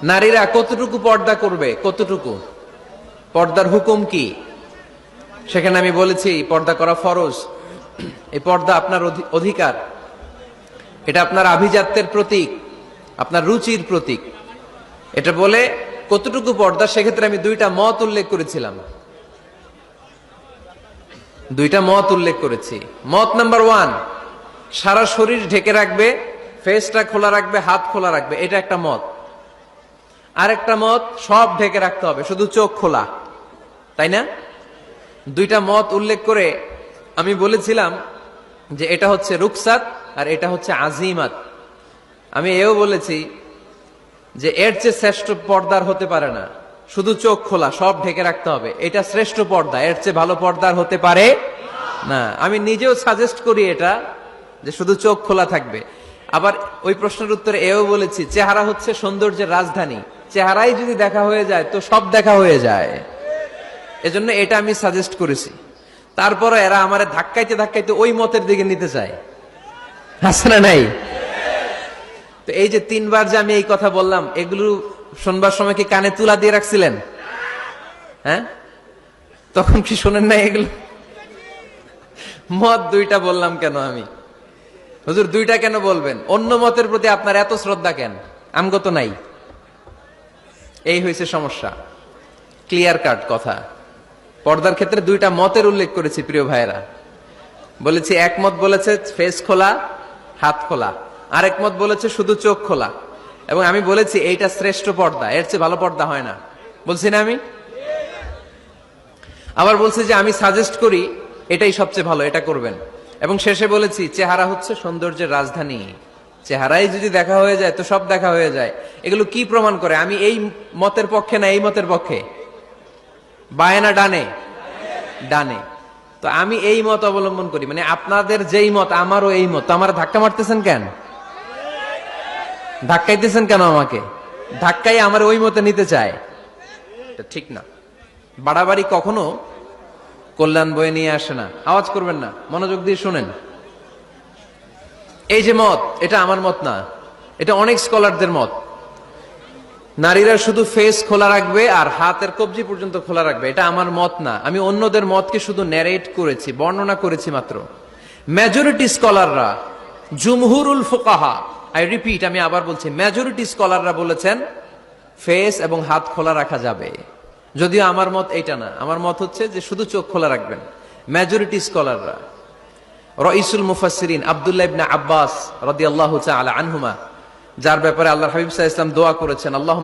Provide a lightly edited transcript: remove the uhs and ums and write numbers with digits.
নারীরা কতটুকু পর্দা করবে, কতটুকু পর্দার হুকুম কি, সেখানে আমি বলেছি পর্দা করা ফরজ। এই পর্দা আপনার অধিকার, এটা আপনার আভিজাত্যের প্রতীক, আপনার রুচির প্রতীক। এটা বলে কতটুকু পর্দা, সেক্ষেত্রে আমি দুইটা মত উল্লেখ করেছিলাম, দুইটা মত উল্লেখ করেছি। মত নাম্বার 1, সারা শরীর ঢেকে রাখবে, ফেসটা খোলা রাখবে, হাত খোলা রাখবে, এটা একটা মত। আরেকটা মত, সব ঢেকে রাখতে হবে, শুধু চোখ খোলা, তাই না? দুইটা মত উল্লেখ করে আমি বলেছিলাম যে এটা হচ্ছে রুকসাত আর এটা হচ্ছে আজিমাত। আমি এও বলেছি যে এর চেয়ে শ্রেষ্ঠ পর্দার হতে পারে না, শুধু চোখ খোলা, সব ঢেকে রাখতে হবে, এটা শ্রেষ্ঠ পর্দা, এর চেয়ে ভালো পর্দার হতে পারে না। আমি নিজেও সাজেস্ট করি এটা, যে শুধু চোখ খোলা থাকবে। আবার ওই প্রশ্নের উত্তরে এও বলেছি চেহারা হচ্ছে সৌন্দর্যের রাজধানী, চেহারাই যদি দেখা হয়ে যায় তো সব দেখা হয়ে যায়, এজন্য এটা আমি সাজেস্ট করেছি। তারপরে এরা আমারে ধাক্কাইতে ধাক্কাইতে ওই মতের দিকে নিতে চায়, আছে না নাই? তো এই যে 3 বার যে আমি এই কথা বললাম, এগুলো শুনবার সময় কি কানে তুলা দিয়ে রাখছিলেন? হ্যাঁ, তখন কি শোনেন না এগুলো? মত দুইটা বললাম কেন আমি? হুজুর দুইটা কেন বলবেন? অন্য মতের প্রতি আপনার এত শ্রদ্ধা কেন? আমগত নাই, এই হয়েছে সমস্যা। ক্লিয়ার কাট কথা। পর্দার ক্ষেত্রে দুইটা মতের উল্লেখ করেছি প্রিয় ভাইয়েরা। বলেছি এক মত বলেছে ফেস খোলা, হাত খোলা, আরেক মত বলেছে শুধু চোখ খোলা। এবং আমি বলেছি এইটা শ্রেষ্ঠ পর্দা, এর চেয়ে ভালো পর্দা হয় না, বলছি না আমি? আবার বলছি যে আমি সাজেস্ট করি এটাই সবচেয়ে ভালো, এটা করবেন। এবং শেষে বলেছি চেহারা হচ্ছে সৌন্দর্যের রাজধানী, চেহারাই যদি দেখা হয়ে যায় তো সব দেখা হয়ে যায়। এগুলো কি প্রমাণ করে? আমি এই মতের পক্ষে না এই মতের পক্ষে? বায়ে না ডানে? ডানে। তো আমি এই মত অবলম্বন করি, মানে আপনাদের যেই মত আমারও এই মত। আমার ধাক্কা মারতেছেন কেন? ধাক্কাইতেছেন কেন আমাকে? ধাক্কাই আমার ওই মতে নিতে চায়, এটা ঠিক না। বাড়াবাড়ি কখনো কল্যাণ বয়ে নিয়ে আসে না। আওয়াজ করবেন না, মনোযোগ দিয়ে শুনেন। এই যে মত, এটা আমার মত না, এটা অনেক স্কলারদের মত। নারীরা শুধু ফেস খোলা রাখবে আর হাতের কবজি পর্যন্ত খোলা রাখবে, এটা আমার মত না। আমি অন্যদের মতকে শুধু ন্যারেট করেছি, বর্ণনা করেছি মাত্র। মেজরিটি স্কলাররা, জুমহুরুল ফুকাহা, আই রিপিট, আমি আবার বলছি, মেজরিটি স্কলাররা বলেছেন ফেস এবং হাত খোলা রাখা যাবে। যদিও আমার মত এইটা না, আমার মত হচ্ছে যে শুধু চোখ খোলা রাখবেন। মেজরিটি স্কলাররা, রাইসুল মুফাসসিরিন আব্দুল্লাহ ইবনে আব্বাস রাদিয়াল্লাহু তাআলা আনহুমা, যার ব্যাপারে আল্লাহর হাবিব সাল্লাল্লাহু আলাইহি ওয়াসাল্লাম দোয়া করেছেন, আল্লাহ